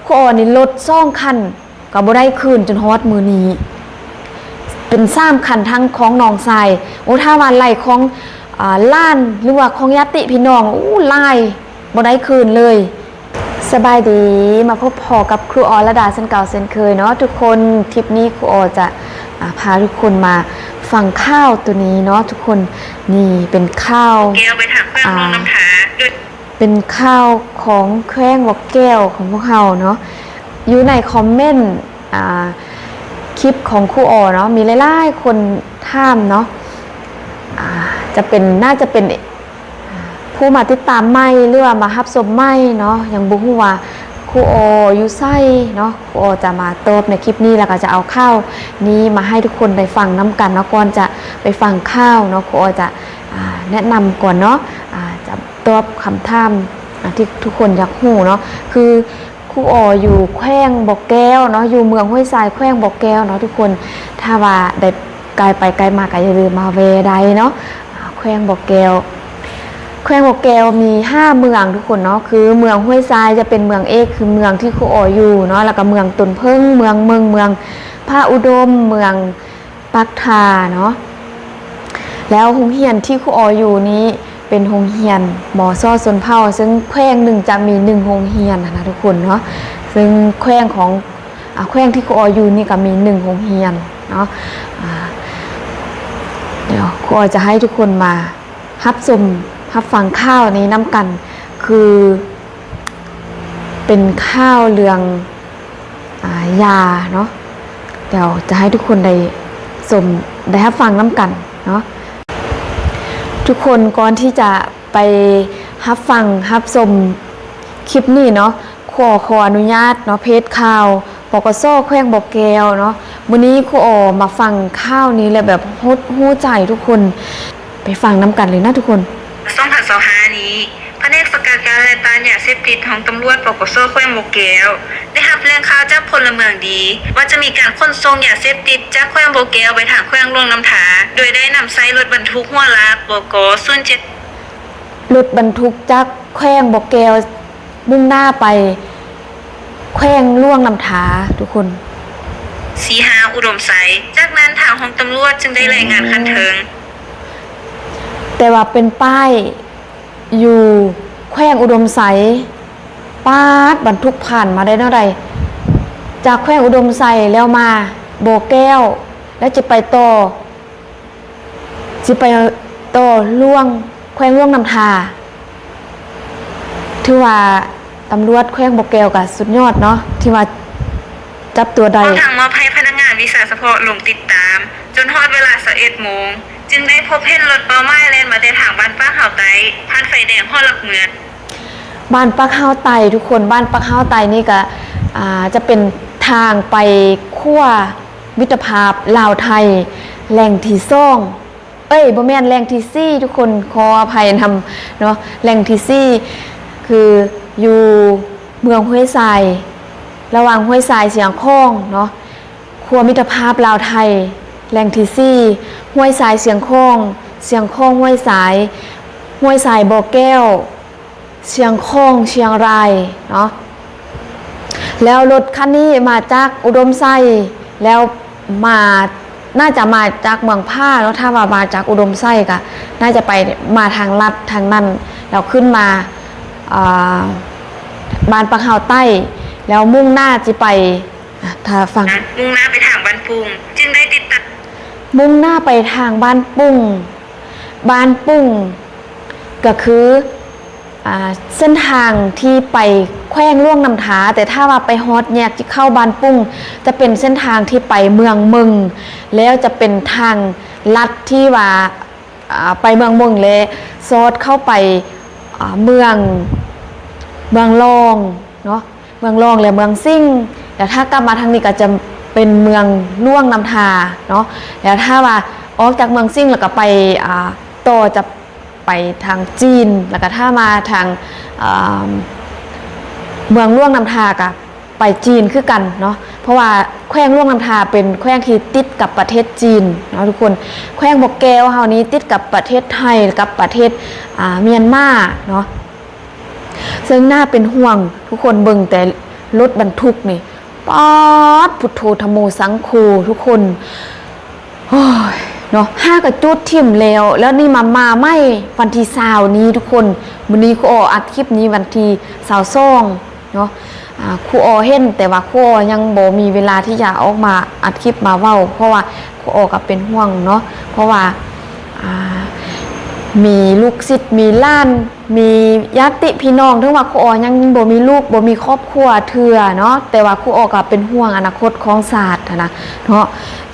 ครูออนี่รถ2 คันก็บ่ได้คืนจนฮอดมื้อนี้เป็น3 คันทั้งของน้องชายโอ้ถ้าว่าไล่ของล้านหรือว่าของญาติพี่น้องไล่บ่ได้คืนเลยสบายดีมาพบพอกับครูออระดาเส้นเก่าเส้นเคยเนาะทุกคนทริปนี้ครูออจะพาทุกคนมาฟังข้าวตัวนี้เนาะทุกคนนี่เป็นข้าวแก้วไปถามเพื่อนน้องน้ำผาเป็นข้าวของแข้งบอกแก้วของพวกเราเนาะอยู่ในคอมเมนต์คลิปของครูออเนาะมีหลายๆคนถามเนาะน่าจะเป็นผู้มาติดตามไม่หรือว่ามาฮับชมไม่เนาะยังบุหัวครูออยู่ไส้เนาะครูอจะมาตอบในคลิปนี้แล้วก็จะเอาข้าวนี้มาให้ทุกคนได้ฟังน้ำกันเนาะก่อนจะไปฟังข้าวเนาะครูอจะแนะนำก่อนเนาะจะตอบคำถามที่ทุกคนอยากรู้เนาะคือครูออยู่แขวงบ่อแก้วเนาะอยู่เมืองห้วยทรายแขวงบ่อแก้วเนาะทุกคนถ้าว่าได้ไกลไปไกลมาก็อย่าลืมมาเวใดเนาะแขวงบ่อแก้วแขวงบ่อแก้วมี5เมืองทุกคนเนาะคือเมืองห้วยทรายจะเป็นเมืองเอกคือเมืองที่ครูออยู่เนาะแล้วก็เมืองตุนเพิ่งเมืองพระอุดมเมืองปักทาเนาะแล้วโรงเรียนที่ครูออยู่นี้เป็นโรงเรียนหมอซ้อชนเผ่าซึ่งแขวงหนึ่งจะมี1โรงเรียนนะทุกคนเนาะซึ่งแขวงของแขวงที่ครูออยู่นี่ก็มี1โรงเรียนเนาะเดี๋ยวครูอจะให้ทุกคนมารับฟังข้าวนี้น้ำกันคือเป็นข้าวเรืองยาเนาะเดี๋ยวจะให้ทุกคนได้รับฟังน้ำกันเนาะทุกคนก่อนที่จะไปรับฟังรับชมคลิปนี้เนาะขออนุญาตเนาะเพจข่าวปกสแขวงบ่อแก้วเนาะมื้อนี้ครูอมาฟังข้าวนี้เลยแบบฮู้ใจทุกคนไปฟังน้ำกันเลยนะทุกคน2025นี้แผนกสกัดกั้นและต้านยาเสพติดของตำรวจปกสแขวงบ่อแก้วได้รับแจ้งข่าวจากพลเมืองดีว่าจะมีการขนส่งยาเสพติดจากแขวงบ่อแก้วไปทางแขวงหลวงน้ำผาโดยได้นำไซรถบรรทุกหัวลากบก07รถบรรทุกจากแขวงบ่อแก้วมุ่งหน้าไปแขวงหลวงน้ำผาทุกคน45อุดมไซจากนั้นทางของตำรวจจึงได้รายงานคันเทิงแต่ว่าเป็นป้ายอยู่แขวงอุดมไซป้าบรรทุกผ่านมาได้เท่าไรจากแขวงอุดมไซแล้วมาบ่อแก้วแล้วจะไปต่อล่วงแขวงล่วงน้ำทาถือว่าตำรวจแขวงบ่อแก้วกับสุดยอดเนาะที่ว่าจับตัวได้ทางมอบให้พนักงานวิสาเฉพาะลงติดตามจนฮอดเวลา 11 โมงจึงได้พบเห็นรถเป้าหมายแล่นมาแต่ทางบ้านป้าเฮาไตผ่านไฟแดงฮอดหลักเมืองบ้านปักเฮาไตทุกคนบ้านปักเฮาไตนี่ก็จะเป็นทางไปขั้วมิตรภาพลาวไทยแหล่งที่ซ่องบ่แม่นแหล่งที่4ทุกคนขออภัยนำเนาะแหล่งที่4คืออยู่เมืองห้วยทรายระหว่างห้วยทรายเสียงคองเนาะขั้วมิตรภาพลาวไทยแหล่งที่4ห้วยทรายเสียงคองห้วยทรายบ่อแก้วเชียงคองเชียงรายเนาะแล้วรถคันนี้มาจากอุดมไซแล้วน่าจะมาจากเมืองผ้าเนาะถ้าว่ามาจากอุดมไซก็น่าจะไปมาทางลัดทางนั้นแล้วขึ้นมาบ้านปักเฮาใต้แล้วมุ่งหน้าจะไปถ้าฟังมุ่งหน้าไปทางบ้านปุงจึงได้ติดตั้งมุ่งหน้าไปทางบ้านปุ้งก็คือเส้นทางที่ไปแขวงล่วงน้ำทาแต่ถ้าว่าไปฮอดแยกที่เข้าบ้านปุ้งจะเป็นเส้นทางที่ไปเมืองมึงแล้วจะเป็นทางลัดที่ว่าไปเมืองมึงเลยซอดเข้าไปเมืองรองเนาะเมืองรองและเมืองซิ่งแต่ถ้ากลับมาทางนี้ก็จะเป็นเมืองล่วงน้ำทาเนาะแล้วถ้าว่าออกจากเมืองซิ่งแล้วก็ไปต่อจะไปทางจีนแล้วก็ถ้ามาทางเมืองล่วงน้ำทากับไปจีนคือกันเนาะเพราะว่าแขวงล่วงน้ำทาเป็นแขวงที่ติดกับประเทศจีนเนาะทุกคนแขวงบ่อแก้วเฮานี้ติดกับประเทศไทยกับประเทศเมียนมาเนาะซึ่งน่าเป็นห่วงทุกคนเบิ่งแต่ รถบรรทุกนี่ป๊าดพุทโธธัมโมสังโฆทุกคนโอ้ยเนาะ5กระจุดทิ่มแล้วนี่มาไม่วันที่20นี้ทุกคนมื้อนี้ครูออัดคลิปนี้วันที่22เนาะครูอเห็นแต่ว่าครูอยังบ่มีเวลาที่จะออกมาอัดคลิปมาเว้าเพราะว่าครูอก็เป็นห่วงเนาะเพราะว่ามีลูกศิษย์มีล้านมีญาติพี่น้องถึงว่าครูอยังบ่มีลูกบ่มีครอบครัวเทื่อเนาะแต่ว่าครูอก็เป็นห่วงอนาคตของศาสตร์นะเนาะ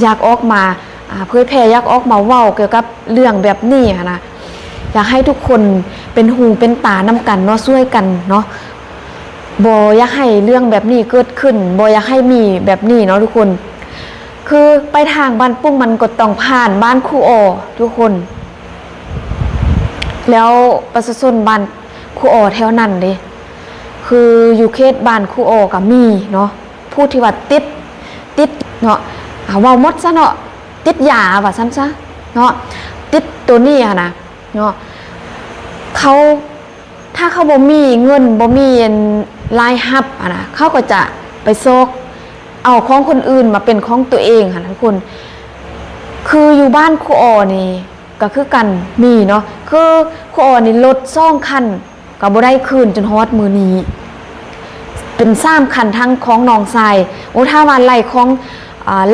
อยากออกมาเผยแพร่อยากออกมาเว้าเกี่ยวกับเรื่องแบบนี้นะอยากให้ทุกคนเป็นหูเป็นตานำกันเนาะช่วยกันเนาะบ่อยากให้เรื่องแบบนี้เกิดขึ้นบ่อยากให้มีแบบนี้เนาะทุกคนคือไปทางบ้านปุ้งมันก็ต้องผ่านบ้านครูอทุกคนแล้วประชาชนบ้านครูอแถวนั้นเด้คืออยู่เขตบ้านครูอก็มีเนาะผู้ที่ว่าติดเนาะเว้าหมดซะเนาะติดยาว่าซั่นซะเนาะติดตัวนี้นะเนาะเขาถ้าเขาบ่มีเงินบ่มีรายรับนะเขาก็จะไปซอกเอาของคนอื่นมาเป็นของตัวเองค่ะทุกคนคืออยู่บ้านครูอนี่ก็คือกันมีเนาะคือครูอนี่รถ2คันก็บ่ได้คืนจนฮอดมื้อนี้เป็น3คันทั้งของน้องชายโอ้ถ้าว่าไล่ของ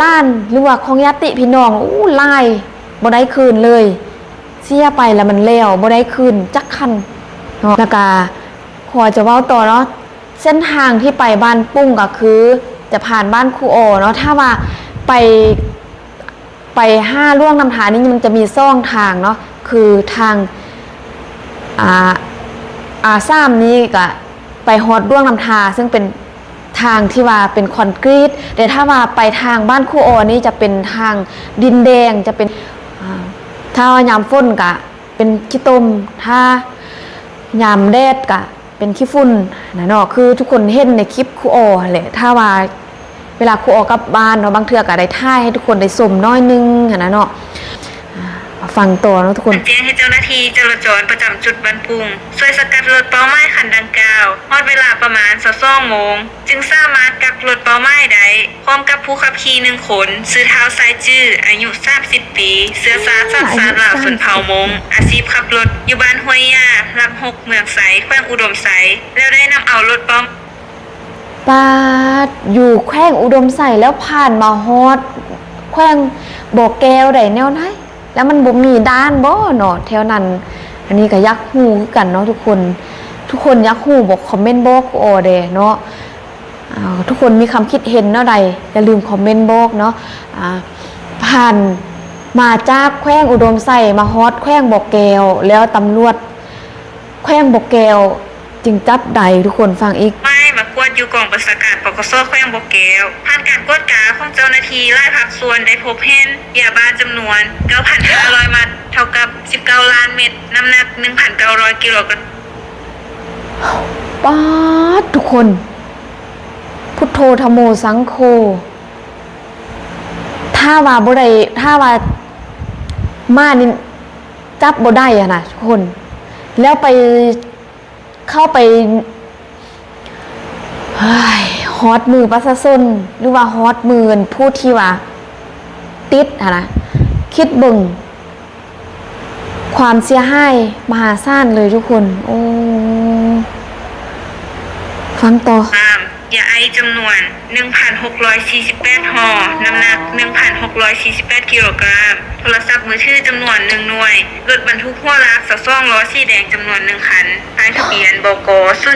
ล้านหรือว่าของญาติพี่น้องไล่บ่ได้คืนเลยเสียไปแล้วมันแล้วบ่ได้คืนจักคันเนาะแล้วก็ขอจะเว้าต่อเนาะเส้นทางที่ไปบ้านปุ้งก็คือจะผ่านบ้านครูอเนาะถ้าว่าไป5ล่วงน้ำทางนี่มันจะมีซ่องทางเนาะคือทาง3นี้ก็ไปฮอดล่วงน้ำทาซึ่งเป็นทางที่ว่าเป็นคอนกรีตแต่ถ้าว่าไปทางบ้านครูอนี่จะเป็นทางดินแดงจะเป็นถ้ายามฝนก็เป็นขี้ตมถ้ายามแดดก็เป็นขี้ฝุ่นนะเนาะคือทุกคนเห็นในคลิปครูอแหละถ้าว่าเวลาครูอกลับบ้านเนาะบางเทื่อก็ได้ถ่ายให้ทุกคนได้ชมน้อยนึงนะเนาะฟังต่อเนาะทุกคนแจ้งให้เจ้าหน้าที่จราจรประจำจุดบ้านปุงช่วยสกัดรถเป้าหมายคันดังกล่าวฮอดเวลาประมาณ22 โมงจึงสามารถกักรถเป้าหมายได้พร้อมกับผู้ขับขี่1คนชื่อเท้าไซจื้ออายุ30 ปีเสื้อสาสัญชาติลาวชนเผ่ามงอาชีพขับรถอยู่บ้านห้วยยาหลัก6เมืองไสแขวงอุดมไสแล้วได้นำเอารถเป้าปาดอยู่แขวงอุดมไสแล้วผ่านมาฮอดแขวงบ่อแก้วได้แนวไหนแล้วมันบ่มีด้านบ่เนาะแถวนั้นอันนี้ก็อยากฮู้คือกันเนาะทุกคนอยากฮู้บอกคอมเมนต์บอกโอเด้เนาะทุกคนมีความคิดเห็นเนาะใดอย่าลืมคอมเมนต์บอกเนาะผ่านมาจากแขวงอุดมไสมาฮอดแขวงบ่อแก้วแล้วตำรวจแขวงบ่อแก้วจึงจับได้ทุกคนฟังอีกไม่มากวดอยู่กองประชาการปกสแขวงบ่อแก้วผ่านการกวดกาของเจ้าหน้าที่หลายภาคส่วนได้พบเห็นยาบ้าจำนวน 9,500 มัดเท่ากับ19ล้านเม็ดน้ำหนัก 1,900 กิโลกรัมป๊าดทุกคนพุทโธธัมโมสังโฆถ้าว่าบ่ได้ถ้าว่ามานี่จับบ่ได้อะนะทุกคนแล้วไปเข้าไปฮอตมือประชาชนหรือว่าฮอตมือผู้ที่ว่าติดนะคิดเบิ่งความเสียหายมหาศาลเลยทุกคนโอ้ฟังต่อยาไอจำนวน 1,648 ห่อน้ำหนัก 1,648 กิโลกรัมโทรศัพท์มือถือจำนวน1หน่วยรถบรรทุกหัวลาก22ล้อสีแดงจำนวน1คันป้ายทะเบียนบก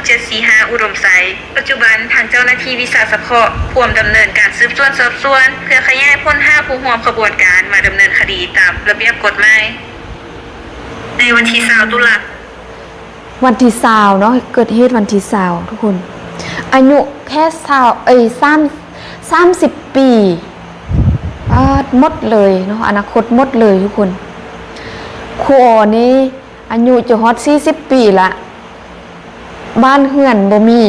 0745อุดมไสปัจจุบันทางเจ้าหน้าที่วิสาสะเพาะร่วมดำเนินการสืบสวนสอบสวนเพื่อขยายผลหาผู้ร่วมขบวนการมาดำเนินคดีตามระเบียบกฎหมายในวันที่20 ตุลาคมวันที่20เนาะเกิดเหตุวันที่20ทุกคนอายุแค่30 ปีหมดเลยเนาะอนาคตหมดเลยทุกคนครูอนี้อายุจะฮอด40 ปีละบ้านเฮือนบ่มี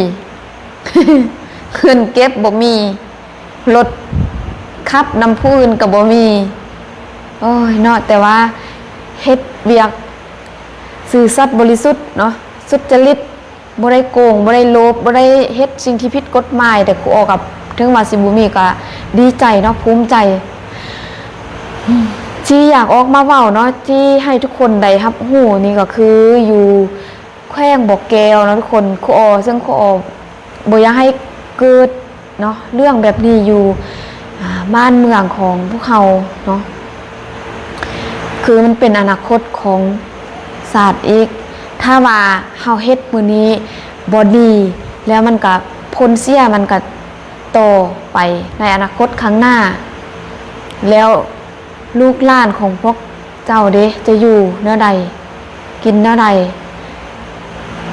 เฮือนเก็บบ่มีรถขับนำผู้อื่นก็บ่มีโอ้ยเนาะแต่ว่าเฮ็ดเวียกซื่อสัตย์บริสุทธิ์เนาะสุจริต บ่ได้โกงบ่ได้ลบบ่ได้เฮ็ดสิ่งที่ผิดกฎหมายแต่ครูออกับถึงว่าสิบ่มีก็ดีใจเนาะภูมิใจที่อยากออกมาเว้าเนาะที่ให้ทุกคนได้รับรู้นี่ก็คืออยู่แขวงบ่อแก้วเนาะทุกคนครูออซึ่งครูออบ่อยากให้เกิดเนาะเรื่องแบบนี้อยู่บ้านเมืองของพวกเราเนาะคือมันเป็นอนาคตของศาสตร์อีกถ้าว่าเฮาเฮ็ดมื้อนี้บ่ดีแล้วมันก็ผลเสียมันก็ต่อไปในอนาคตข้างหน้าแล้วลูกหลานของพวกเจ้าเด้จะอยู่แนวใดกินแนวใด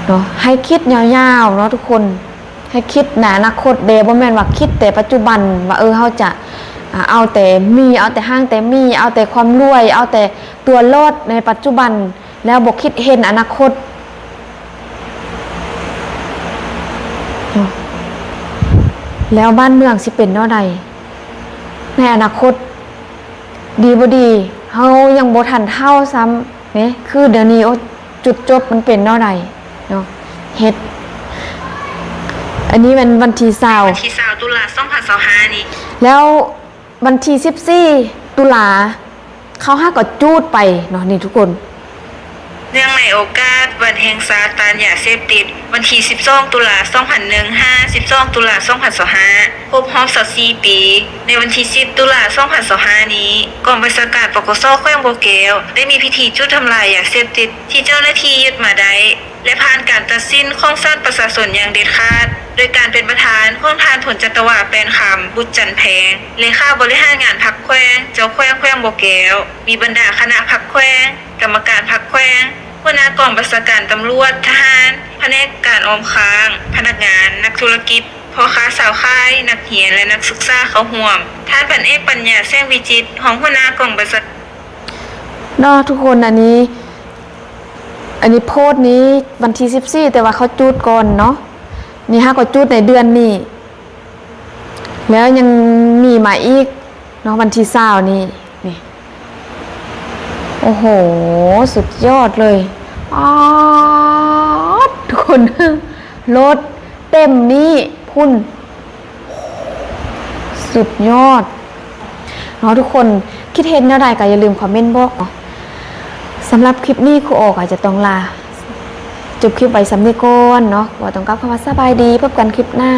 เนาะให้คิดยาวๆเนาะทุกคนให้คิดในอนาคตเด้บ่แม่นว่าคิดแต่ปัจจุบันว่าเฮาจะเอาแต่มีเอาแต่ห้างแต่มีเอาแต่ความรวยเอาแต่ตัวรอดในปัจจุบันแล้วบ่คิดเห็นอนาคตแล้วบ้านเมืองสิเป็นแนวใดในอนาคตดีบ่ดีเฮายังบ่ทันเท่าซ้ำนี่คือเดี๋ยวนี้จุดจบมันเป็นแนวใดเนาะเฮ็ดอันนี้มันวันที่วันที่20ตุลา2025นี้แล้ววันที่14ตุลาเขาหาก็จูดไปเนาะนี่ทุกคนเนื่องในโอกาสวันแห่งสาตานยาเสพติดวันที่12ตุลา2015 12ตุลา2025ครบรอบ24ปีในวันที่10ตุลา2025นี้กองบัญชาการปกสแขวงบ่อแก้วได้มีพิธีจุดทำลายยาเสพติดที่เจ้าหน้าที่ยึดมาได้และผ่านการตัดสินของศาลประชาชนอย่างเด็ดขาดโดยการเป็นประธานของท่านผลจัตวาแปลนคำบุตรจันแพงเลขาบริหารงานพรรคแขวงเจ้าแขวงบ่อแก้วมีบรรดาคณะพรรคแขวงกรรมการพรรคแขวงหัวหน้ากองบัญชาการตำรวจทหารแผนกการออมค้างพนักงานนักธุรกิจพ่อค้าสาวขายนักเรียนและนักศึกษาเข้าร่วมท่านพันเอกปัญญาแสงวิจิตรของหัวหน้ากองบัญชาเนาะทุกคนอันนี้โพสต์นี้วันที่14แต่ว่าเขาจุดก่อนเนาะนี่ฮะก็จุดในเดือนนี้แล้วยังมีมาอีกเนาะวันที่20นี่โอ้โหสุดยอดเลยทุกคนรถเต็มนี่พุ่นสุดยอดเนาะทุกคนคิดเห็นแนวใดก็อย่าลืมคอมเมนต์บอกเนาะสำหรับคลิปนี้ครูออกอาจจะต้องลาจบคลิปไว้สำนีก่อนเนาะว่าต้องกลับคำว่าสบายดีพบกันคลิปหน้า